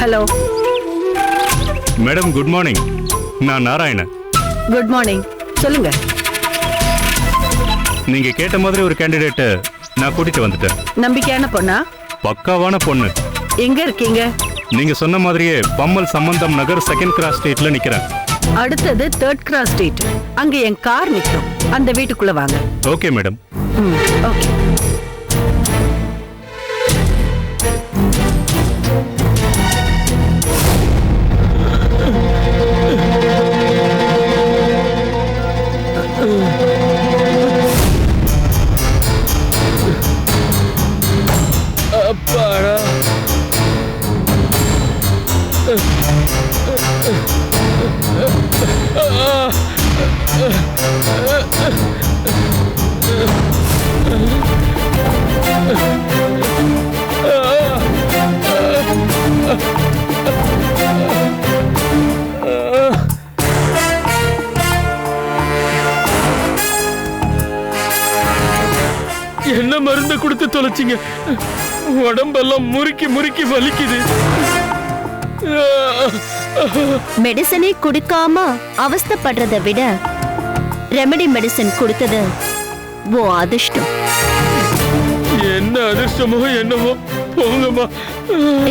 Hello madam, good morning. நான் Narayanan. Good morning. சொல்லுங்க. நீங்க கேட்ட மாதிரி ஒரு கேண்டிடேட் நான் கூட்டிட்டு வந்துட்டேன். நம்பிக்கையான பொண்ணா? பக்காவான பொண்ணு. எங்க இருக்கீங்க? நீங்க சொன்ன மாதிரியே பம்மல் சம்பந்தம் நகர் செகண்ட் கிராஸ் ஸ்ட்ரீட்ல நிக்கிறேன். அடுத்தது தேர்ட் கிராஸ் ஸ்ட்ரீட். அங்க என் கார் நிற்கும். அந்த வீட்டுக்குள்ள வாங்க. Okay madam. ஓகே. அப்பாடா. என்ன மருந்து கொடுத்து தொலைச்சிங்க? உடம்பெல்லாம் முறுக்கி முறுக்கி வலிக்குது. மெடிசனே குடுக்காம அவஸ்தைப்படுறதை விட ரெமெடி மெடிசன் கொடுத்தது ஓ அதிர்ஷ்டம். என்ன அதிர்ஷ்டமோ என்னவோ, போங்கம்மா.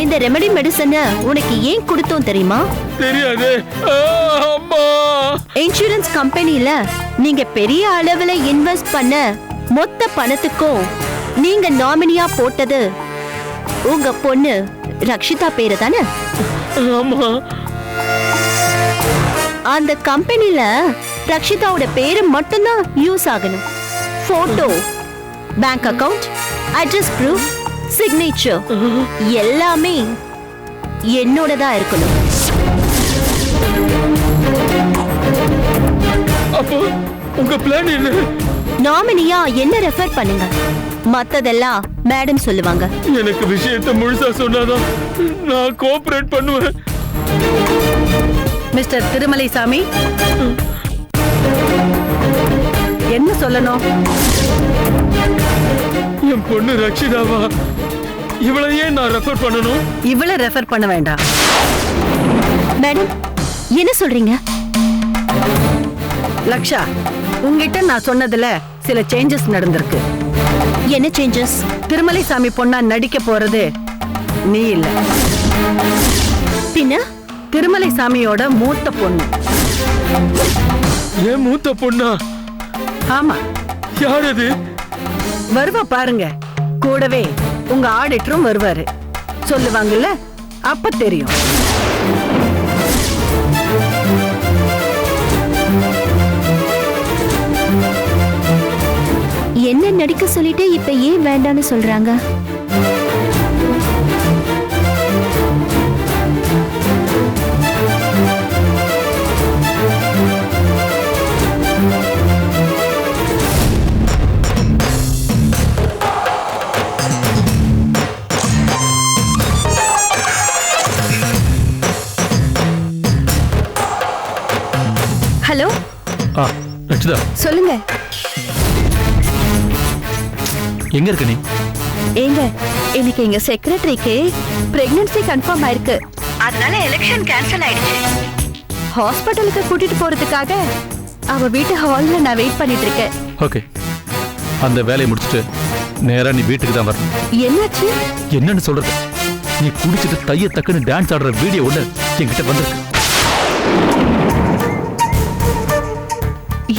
இந்த ரெமெடி மெடிசனை உனக்கு ஏன் கொடுத்தோம் தெரியுமா? தெரியாதே. அம்மா, இன்சூரன்ஸ் கம்பெனில நீங்க பெரிய அளவுல இன்வெஸ்ட் பண்ண மொத்த பணத்துக்கும் நீங்க நாமினியா போட்டது உங்க பொண்ணு ரக்ஷிதா பேரு தானே? ஆமா. அந்த கம்பெனில ரக்ஷிதாவோட பேரு மட்டும்தான் யூஸ் ஆகணும். Photo, bank account, address proof, signature எல்லாமே என்னோடதா இருக்கணும். அப்போ உங்க பிளான் என்ன? நாமினியா என்ன ரெஃபர் பண்ணுங்க, மத்ததெல்லாம் மேடம் சொல்லுவாங்க. எனக்கு விஷயத்தை முழுசா சொன்னாதான் நான் கோஆபரேட் பண்ணுவேன். மிஸ்டர் திருமலைசாமி, என்ன சொல்லணும்? என் பொண்ணு ரக்ஷிதாவா? இவளையே நான் ரெஃபர் பண்ணணும்? இவளை ரெஃபர் பண்ண வேண்டாம். மேடம் என்ன சொல்றீங்க? லக்ஷா, உங்ககிட்ட நான் சொன்னதுல சில சேஞ்சஸ் நடந்திருக்கு. என்ன சேஞ்சஸ்? திருமலைசாமி பொண்ணா நடிக்க போறது நீ இல்ல, பின்ன திருமலைசாமியோட மூத்த பொண்ணு. ஏன் மூத்த பொண்ணா? ஆமா. யார் அது? வருவா பாருங்க. கூடவே உங்க ஆடிட்டரும் வருவாரு. சொல்லுவாங்கல்ல, அப்ப தெரியும். என்ன நடிக்க சொல்லிட்டு இப்ப ஏன் வேண்டான்னு சொல்றாங்க? ஹலோ. ரக்ஷிதா, சொல்லுங்க. எங்க இருக்க நீ? ஏங்க, இன்னைக்கு எங்க செக்ரட்டரிக்கு பிரெக்னன்சி கன்ஃபார்ம் ஆயிருக்கு. அதனால எலெக்ஷன் கேன்சல் ஆயிடுச்சு. ஹாஸ்பிடலுக்கு கூட்டிட்டு போறதுக்காக அவ வீட்டு ஹால்ல நான் வெயிட் பண்ணிட்டு இருக்கேன். ஓகே, அந்த வேலையை முடிச்சிட்டு நேரா நீ வீட்டுக்கு தான் வரணும். என்னாச்சு? என்னன்னு சொல்றது? நீ குடிச்சிட்டு தைய தக்குன்னு டான்ஸ் ஆடுற வீடியோ ஒண்ணு என்கிட்ட வந்திருக்கு.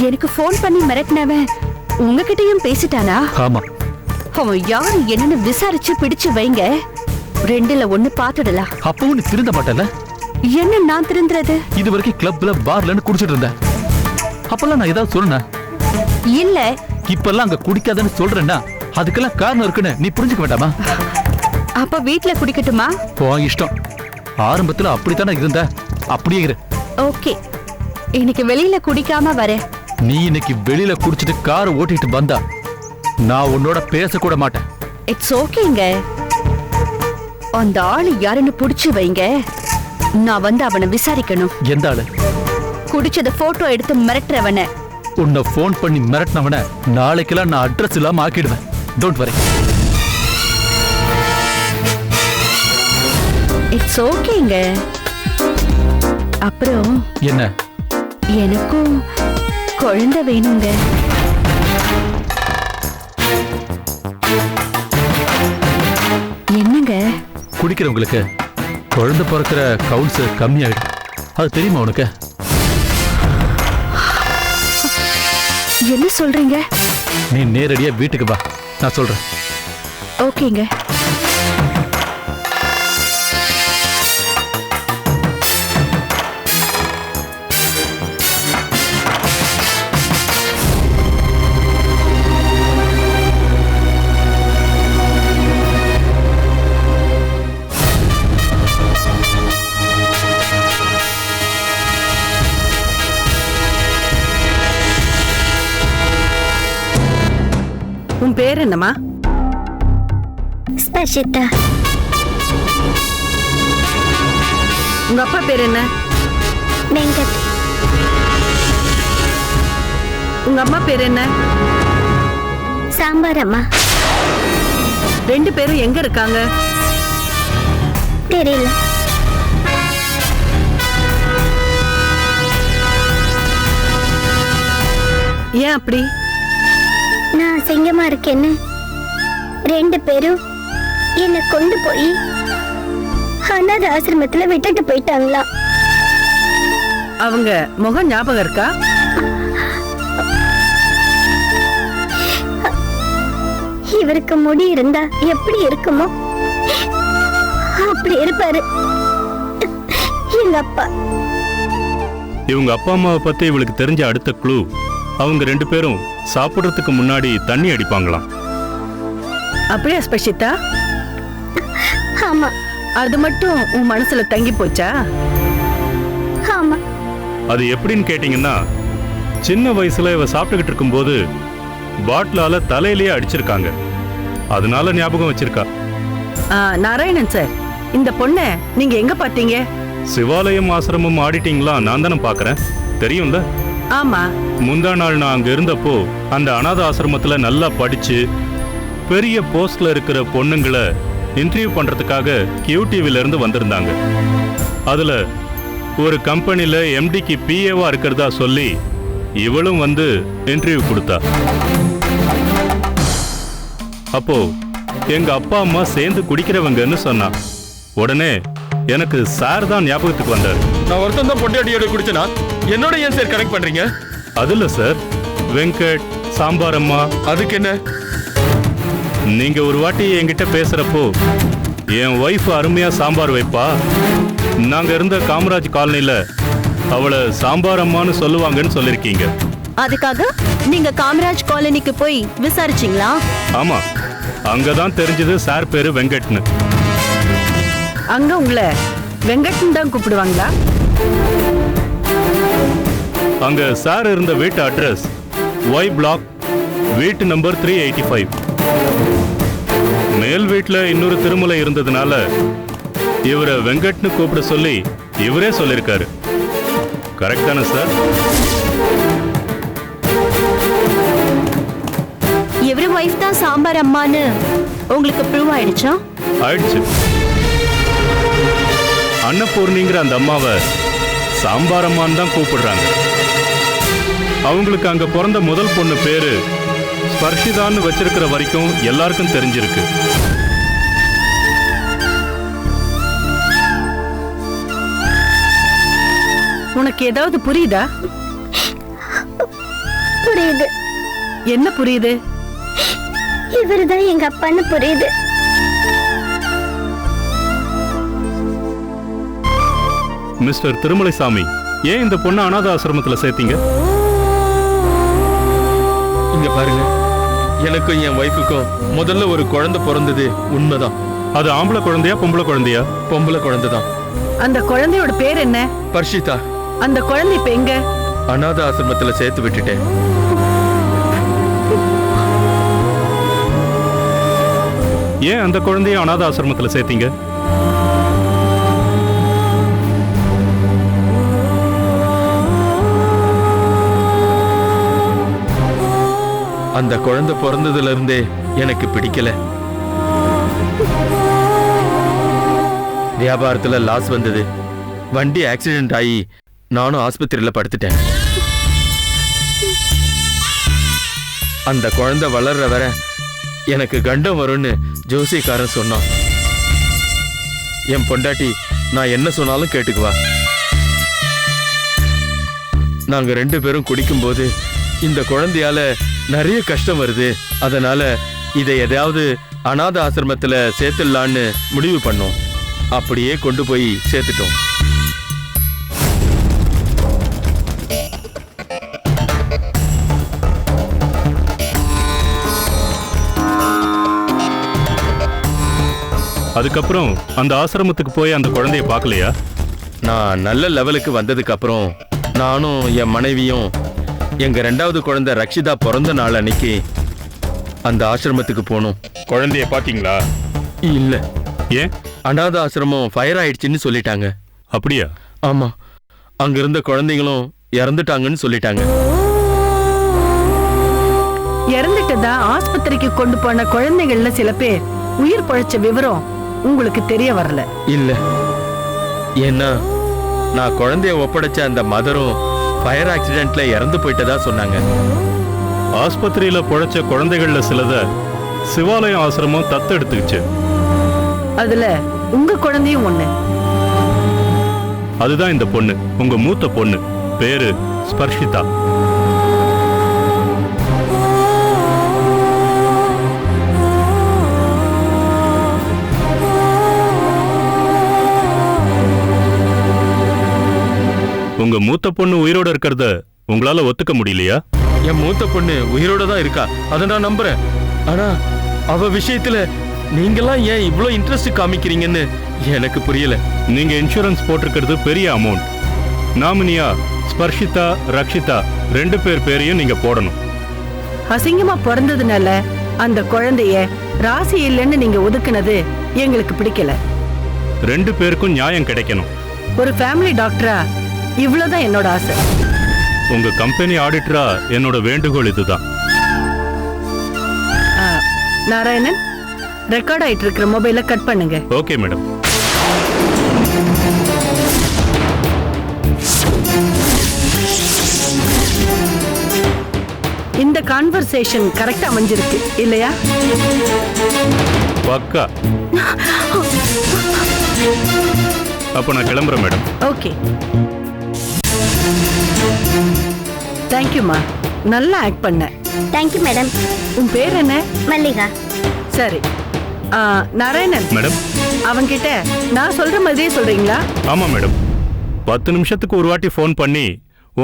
எனக்கு போன் பண்ணி மிரட்டினவன் உங்ககிட்டயும் பேசிட்டானா? ஆமா. அவன் யாரு என்னன்னு விசாரிச்சு பிடிச்சு வைங்க. ரெண்டுல ஒண்ணு பாத்துடலாம். அப்பவும் நீ திருந்த மாட்டல? என்ன நான் திருந்துறது? இது வரைக்கும் கிளப்ல பார்லன்னு குடிச்சிட்டு இருந்த. அப்பெல்லாம் நான் ஏதாவது சொன்னேன்? இல்ல. இப்பெல்லாம் அங்க குடிக்காதன்னு சொல்றேன்னா அதுக்கெல்லாம் காரணம் இருக்குன்னு நீ புரிஞ்சுக்க வேண்டாமா? அப்ப வீட்ல குடிக்கட்டுமா? உன் இஷ்டம். ஆரம்பத்துல அப்படித்தானே இருந்த, அப்படியே இரு. ஓகே, இன்னைக்கு வெளியில குடிக்காம வரேன். நீ இன்னைக்கு வெளியில குடிச்சிட்டு காரை ஓட்டிட்டு வந்தா நான் உன்னோட பேசக்கூட மாட்டேன். இட்ஸ் ஓகேங்க. அந்த ஆளு யாருன்னு புடிச்சு வைங்க. நான் வந்து அவனை விசாரிக்கணும். எந்த ஆளு? குடிச்சத போட்டோ எடுத்து மிரட்டுறவன. உன்னை போன் பண்ணி மிரட்டினவன நாளைக்கெல்லாம் நான் அட்ரஸ் இல்லாம ஆக்கிடுவேன். Don't worry. இட்ஸ் இட்ஸ் ஓகேங்க. அப்புறம் என்ன? எனக்கும் குழந்தை வேணுங்க. என்னங்க? குடிக்கிறவங்களுக்கு குழந்தை பிறக்கிற கவுன்ஸ் கம்மியாயிடும். அது தெரியுமா உனக்கு? என்ன சொல்றீங்க? நீ நேரடியா வீட்டுக்கு வா, நான் சொல்றேன். ஓகேங்க. உன் பேர் என்னம்மா? ஸ்பர்ஷிதா. உங்க அப்பா பேர் என்ன? வெங்கட். உங்க அம்மா பேர் என்ன? சாம்பார் அம்மா. ரெண்டு பேரும் எங்க இருக்காங்க? தெரியல. ஏன் அப்படி? நான் அசிங்கமா இருக்கேன்னு ரெண்டு பேரும் என்னை கொண்டு போய் அனாத ஆசிரமத்துல விட்டுட்டு போயிட்டாங்களா? அவங்க முகம் ஞாபகம் இருக்கா? இவருக்கு முடி இருந்தா எப்படி இருக்குமோ அப்படி இருப்பாரு எங்க அப்பா. இவங்க அப்பா அம்மாவை பத்தி இவளுக்கு தெரிஞ்ச அடுத்த க்ளூ, அவங்க ரெண்டு பேரும் சாப்பிடுறதுக்கு முன்னாடி தண்ணி அடிப்பாங்களாம். அப்படியா ஸ்பர்ஷிதா? ஆமா. அது மட்டும் உன் மனசுல தங்கி போச்சா? ஆமா. அது எப்படின்னு கேட்டீங்கன்னா, சின்ன வயசுல இவ சாப்பிட்டுக்கிட்டு இருக்கும்போது பாட்டிலால தலையிலேயே அடிச்சிருக்காங்க. அதனால ஞாபகம் வச்சிருக்கா. நாராயணன் சார், இந்த பொண்ணை நீங்க எங்க பாத்தீங்க? சிவாலயம் ஆசிரமம் ஆடிட்டிங்களா? நான் தானே பாக்குறேன், தெரியும்ல? ஆமா. முந்தா நாள் நான் அங்க இருந்தப்போ அந்த அனாத ஆசிரமத்துல நல்லா படிச்சு பெரிய போஸ்ட்ல இருக்கிற பொண்ணுங்களை இன்டர்வியூ பண்றதுக்காக QTVல இருந்து வந்திருந்தாங்க. அதுல ஒரு கம்பெனில MDக்கு PAவா இருக்கிறதா சொல்லி இவளும் வந்து இன்டர்வியூ கொடுத்தா. அப்போ எங்க அப்பா அம்மா சேர்ந்து குடிக்கிறவங்கன்னு சொன்னா. உடனே எனக்கு சார் தான் ஞாபகத்துக்கு வந்தார். நான் ஒருத்தன் தான் பொட்டியாட்டியோட குடிச்சனா, என்னோட ஏன் சார் கனெக்ட் பண்றீங்க? அதுல சார், வெங்கட், சாம்பார் அம்மா. அதுக்கு என்ன? நீங்க ஒரு வாட்டி என்கிட்ட பேசுறப்போ என் ஒய்ஃப் அருமையா சாம்பார் வைப்பா, நாங்க இருந்த காமராஜ் காலனில அவளை சாம்பார் அம்மான்னு சொல்லுவாங்கன்னு சொல்லிருக்கீங்க. அதுக்காக நீங்க காமராஜ் காலனிக்கு போய் விசாரிச்சீங்களா? ஆமா, அங்கதான் தெரிஞ்சது சார் பேரு வெங்கட்னு. அங்க உங்களை வெங்கட்னு தான் கூப்பிடுவாங்களா? அங்க சார் இருந்த வீட்டு அட்ரஸ் Y பிளாக், வீட்டு நம்பர் 385. மேல் வீட்டுல இன்னொரு திருமலை இருந்ததுனால இவரை வெங்கட்னு கூப்பிட சொல்லி இவரே சொல்லிருக்காரு. கரெக்ட் தானே சார்? இவரு வைஃப் தான் சாம்பார் அம்மான்னு உங்களுக்கு ப்ரூவ் ஆயிடுச்சா? ஆயிடுச்சு. அன்னபூர்ணிங்கிற அந்த அம்மாவை சாம்பார் அம்மான்னு தான் கூப்பிடுறாங்க. அவங்களுக்கு அங்க பிறந்த முதல் பொண்ணு பேரு ஸ்பர்ஷிதான்னு வச்சிருக்கிற வரைக்கும் எல்லாருக்கும் தெரிஞ்சிருக்கு. உனக்கு ஏதாவது புரியுதா? புரியுது. என்ன புரியுது? இவருதான் எங்க அப்பான்னு புரியுது. மிஸ்டர் திருமலைசாமி, ஏன் இந்த பொண்ணை அனாத ஆசிரமத்துல சேர்த்தீங்க? இங்க பாருங்க, எனக்கும் என் ஒய்ஃபுக்கும் முதல்ல ஒரு குழந்தை பிறந்தது உண்மைதான். அது ஆம்பளை குழந்தையா பொம்பளை குழந்தையா? பொம்பளை குழந்தை தான். அந்த குழந்தையோட பேர் என்ன? பர்ஷிதா. அந்த குழந்தை இப்ப எங்க? அனாத ஆசிரமத்துல சேர்த்து விட்டுட்டேன். ஏன் அந்த குழந்தைய அனாத ஆசிரமத்துல சேர்த்தீங்க? அந்த குழந்தை பிறந்ததுல இருந்தே எனக்கு பிடிக்கல. வியாபாரத்துல லாஸ் வந்தது. வண்டி ஆக்சிடென்ட் ஆகி நானும் ஆஸ்பத்திரியில படுத்துட்டேன். அந்த குழந்தை வளர்ற வர எனக்கு கண்டம் வரும்னு ஜோசியக்காரன் சொன்னான். என் பொண்டாட்டி நான் என்ன சொன்னாலும் கேட்டுக்குவா. நாங்க 2 பேரும் குடிக்கும்போது இந்த குழந்தையால நிறைய கஷ்டம் வருது. அதனால இதை எதையாவது அநாத ஆசிரமத்துல சேர்த்துடலான்னு முடிவு பண்ணோம். அப்படியே கொண்டு போய் சேர்த்துட்டோம். அதுக்கப்புறம் அந்த ஆசிரமத்துக்கு போய் அந்த குழந்தைய பார்க்கலையா? நான் நல்ல லெவலுக்கு வந்ததுக்கு அப்புறம் நானும் என் மனைவியும் எங்க 2வது குழந்தை ரக்ஷிதா பிறந்த நாள் அன்னைக்கு அந்த ஆசிரமத்துக்கு போனோம். குழந்தைய பாத்தீங்களா? இல்ல. ஏன்? அநாத ஆசிரமம் ஃபயர் ஆயிடுச்சுன்னு சொல்லிட்டாங்க. அப்படியா? ஆமா, அங்க இருந்த குழந்தைங்களும் இறந்துட்டாங்கன்னு சொல்லிட்டாங்க. இறந்துட்டதா ஆஸ்பத்திரிக்கு கொண்டு போன குழந்தைகள்ல சில பேர் உயிர் பழைச்ச விவரம் உங்களுக்கு தெரிய வரல. இல்ல, ஏன்னா நான் குழந்தைய ஒப்படைச்ச அந்த மதரும் ஃபயர் ஆக்சிடென்ட்ல இறந்து போயிட்டதா சொன்னாங்க. ஆஸ்பத்திரியில பொழைச்ச குழந்தைகள்ல சிலத சிவாலயம் ஆசிரமம் தத்தெடுத்துச்சு. அதுல உங்க குழந்தையும் ஒண்ணு. அதுதான் இந்த பொண்ணு, உங்க மூத்த பொண்ணு. பேரு ஸ்பர்ஷிதா. உங்க மூத்த பொண்ணு உயிரோட இருக்கிறத உங்களால ஒத்துக்க முடியலையா? என் மூத்த பொண்ணு உயிரோட தான் இருக்கா, அதை நான் நம்புறேன். ஆனா அவ விஷயத்துல நீங்கெல்லாம் ஏன் இவ்ளோ இன்ட்ரெஸ்ட் காமிக்கிறீங்கன்னு எனக்கு புரியல. நீங்க இன்சூரன்ஸ் போட்டிருக்கிறது பெரிய அமௌண்ட். நாமினியா ஸ்பர்ஷிதா, ரக்ஷிதா 2 பேர் பேரையும் நீங்க போடணும். அசிங்கமா பிறந்ததுனால அந்த குழந்தைய ராசி இல்லைன்னு நீங்க ஒதுக்குனது எங்களுக்கு பிடிக்கல. 2 பேருக்கும் நியாயம் கிடைக்கணும். ஒரு ஃபேமிலி டாக்டரா இவ்வளவுதான் என்னோட ஆசை. உங்க கம்பெனி ஆடிட்டரா என்னோட வேண்டுகோள் இதுதான். நாராயணன், ரெக்கார்ட் ஆயிட்டு இருக்கிற மொபைலை கட் பண்ணுங்க. Okay madam. இந்த கான்வர்சேஷன் கரெக்டா அமைஞ்சிருக்கு இல்லையா? பக்கா. அப்ப நான் கிளம்புறேன் மேடம். ஓகே, தேங்க்யூமா, நல்லா ஆக்ட் பண்ண. Thank you madam. உன் பேர் என்ன? மல்லிகா. சரி. நாராயணன் மேடம், அவன்கிட்ட நான் சொல்ற மாதிரியே சொல்றீங்களா? ஆமா மேடம். 10 நிமிஷத்துக்கு ஒரு வாட்டி ஃபோன் பண்ணி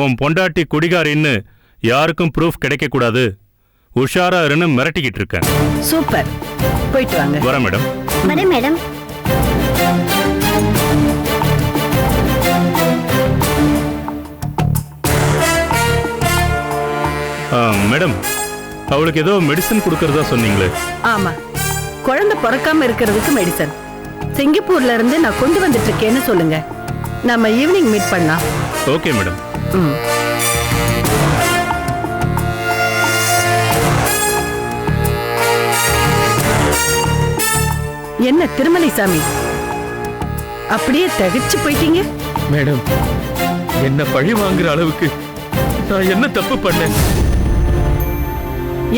உன் பொண்டாட்டி குடிகாரின்னு யாருக்கும் ப்ரூஃப் கிடைக்க கூடாது, உஷாரா இருன்னு மிரட்டிக்கிட்டு இருக்கேன். சூப்பர், போயிட்டு வாங்க. வரேன் மேடம். வரேன் மேடம். மேடம், அவளுக்கு ஏதோ மெடிசன் கொடுக்கறதா சொன்னீங்களே? ஆமா, குழந்தை பிறக்காம இருக்கிறதுக்கு மெடிசன். சிங்கப்பூர்ல இருந்து நான் கொண்டு வந்துட்டு இருக்கேன்னு சொல்லுங்க. நம்ம ஈவினிங் மீட் பண்ணலாம். Okay madam. என்ன திருமலைசாமி, அப்படியே தகிச்சு போயிட்டீங்க? மேடம், என்ன பழி வாங்குற அளவுக்கு நான் என்ன தப்பு பண்ணேன்?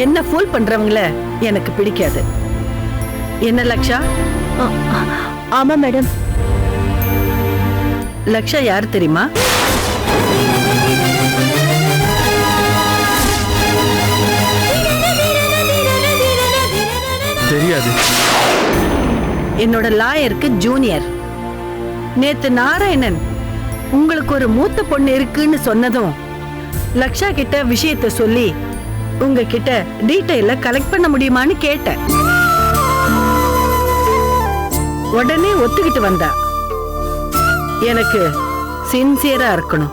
என்ன ஃபூல் பண்றவங்கள எனக்கு பிடிக்காது. என்ன லக்ஷா? ஆமா மேடம். லக்ஷா யார் தெரியுமா? தெரியாது. என்னோட லாயருக்கு ஜூனியர். நேத்து நாராயணன் உங்களுக்கு ஒரு மூத்த பொண்ணு இருக்குன்னு சொன்னதும் லக்ஷா கிட்ட விஷயத்தை சொல்லி உங்ககிட்ட டீடைல கலெக்ட் பண்ண முடியுமான்னு கேட்டேன். உடனே ஒத்துக்கிட்டு வந்தா. எனக்கு சின்சியரா இருக்கணும்.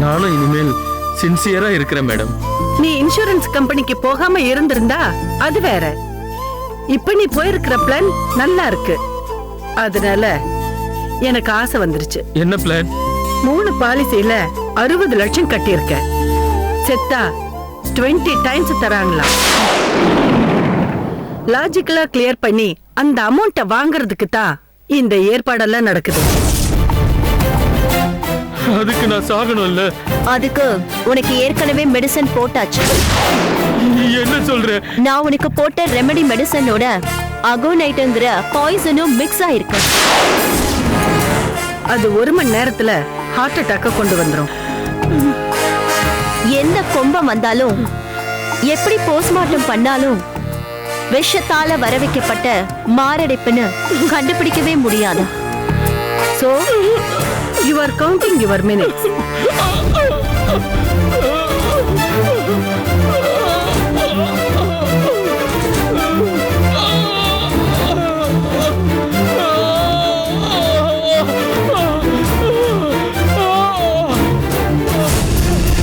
நானும் இனிமேல் சின்சியரா இருக்கிறேன் மேடம். நீ இன்சூரன்ஸ் கம்பெனிக்கு போகாம இருந்திருந்தா அது வேற. இப்ப நீ போயிருக்கிற பிளான் நல்லா இருக்கு. அதனால எனக்கு ஆசை வந்துருச்சு. என்ன பிளான்? 3 பாலிசியில 60 லட்சம் கட்டியிருக்க. செத்தா 20 டைம்ஸ் தராங்களா. லாஜிக்கலா கிளியர் பண்ணி அந்த அமௌண்ட்டை வாங்குறதுக்கு தான் இந்த ஏற்பாடெல்லாம் நடக்குது. அதுக்கு நான் சாகணும்ல? அதுக்கு உனக்கு ஏற்கனவே மெடிசன் போட்டாச்சு. நீ என்ன சொல்ற? நான் உனக்கு போட்ட ரெமெடி மெடிசனோட அகோனைட்ங்கிற பாய்சனும் மிக்ஸ் ஆயிருக்கு. அது 1 மணி நேரத்துல ஹார்ட் அட்டாக்க கொண்டு வந்துரும். எந்த கொம்பம் வந்தாலும் எப்படி போஸ்ட்மார்ட்டம் பண்ணாலும் விஷத்தால வர வைக்கப்பட்ட மாரடைப்புன்னு கண்டுபிடிக்கவே முடியாது. So you are counting your minutes.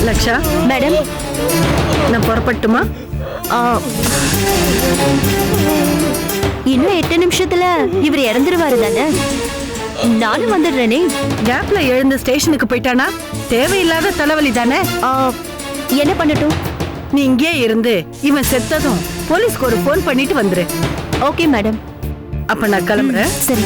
Laksha madam, நான் புறப்பட்டுமா? இன்னும் 8 நிமிஷத்துல இவர் இறந்துருவாரு தானே? நானும் வந்துடுறேனே. கேப்ல எழுந்து ஸ்டேஷனுக்கு போயிட்டானா தேவையில்லாத தலைவலி தானே. என்ன பண்ணட்டும்? நீ இங்கே இருந்து இவன் செத்ததும் போலீஸ்க்கு ஒரு போன் பண்ணிட்டு வந்துரு. Okay madam. அப்ப நான் கிளம்புறேன். சரி.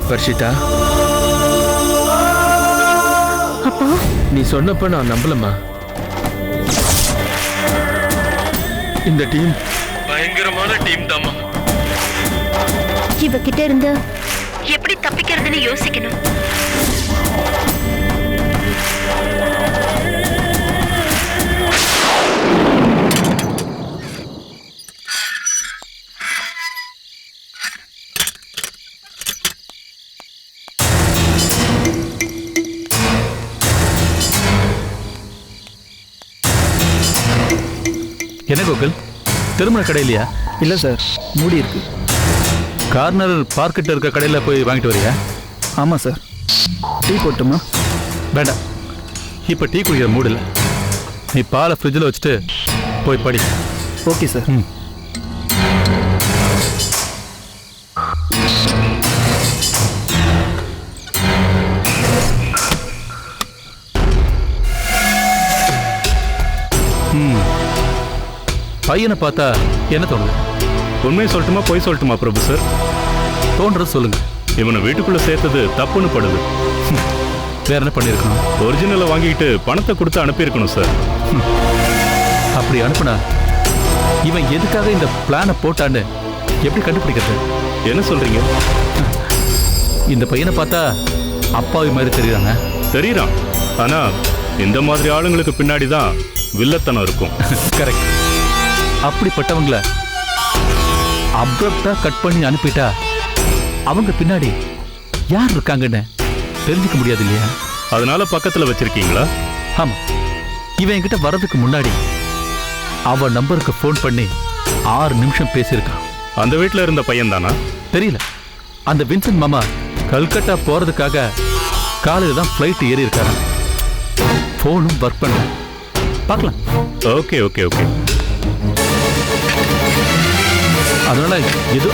வர்ஷிதா, அப்பா, நீ சொன்னப்ப நான் நம்பலம்மா. இந்த டீம் பயங்கரமான டீம் தாம்மா. இவகிட்ட இருந்து எப்படி தப்பிக்கிறதுன்னு யோசிக்கணும். என்ன கோகுல், திருமண கடை இல்லையா? இல்லை சார், மூடி இருக்கு. கார்னர் பார்க்கிட்ட இருக்க கடையில் போய் வாங்கிட்டு வரியா? ஆமாம் சார். டீ போட்டுமா? வேண்டாம், இப்போ டீ குடிக்கிற மூடு இல்லை. நீ பாலை ஃப்ரிட்ஜில் வச்சுட்டு போய் படி. Okay sir. பையனை பார்த்தா என்ன தோணுது? உண்மையை சொல்லட்டுமா பொய் சொல்லட்டுமா பிரபு சார்? தோன்றது சொல்லுங்க. இவனை வீட்டுக்குள்ள சேர்த்தது தப்புன்னு படுது. வேற என்ன பண்ணியிருக்கணும்? ஒரிஜினலை வாங்கிட்டு பணத்தை கொடுத்து அனுப்பியிருக்கணும் சார். அப்படி அனுப்புனா இவன் எதுக்காக இந்த பிளானை போட்டான்னு எப்படி கண்டுபிடிக்கிறது? என்ன சொல்றீங்க? இந்த பையனை பார்த்தா அப்பாவி மாதிரி தெரியுறாங்க. தெரியறான், ஆனா இந்த மாதிரி ஆளுங்களுக்கு பின்னாடி தான் வில்லத்தனம் இருக்கும். கரெக்ட். அப்படிப்பட்டவங்கள அப்ரப்டா கட் பண்ணி அனுப்பிட்டா அவங்க பின்னாடி யார் இருக்காங்கன்னு தெரிஞ்சுக்க முடியாது இல்லையா? அதனால பக்கத்துல வச்சிருக்கீங்களா? ஆமா, இவன் என்கிட்ட வர்றதுக்கு முன்னாடி அவ நம்பருக்கு ஃபோன் பண்ணி 6 நிமிஷம் பேசியிருக்கான். அந்த வீட்டுல இருந்த பையன் தானா? தெரியல. அந்த வின்சென்ட் மாமா கல்கட்டா போறதுக்காக காலையில தான் ஃப்ளைட் ஏறி இருக்காரு. ஃபோனும் ஒர்க் பண்ண பார்க்கலாம். Okay okay okay. அதனால எது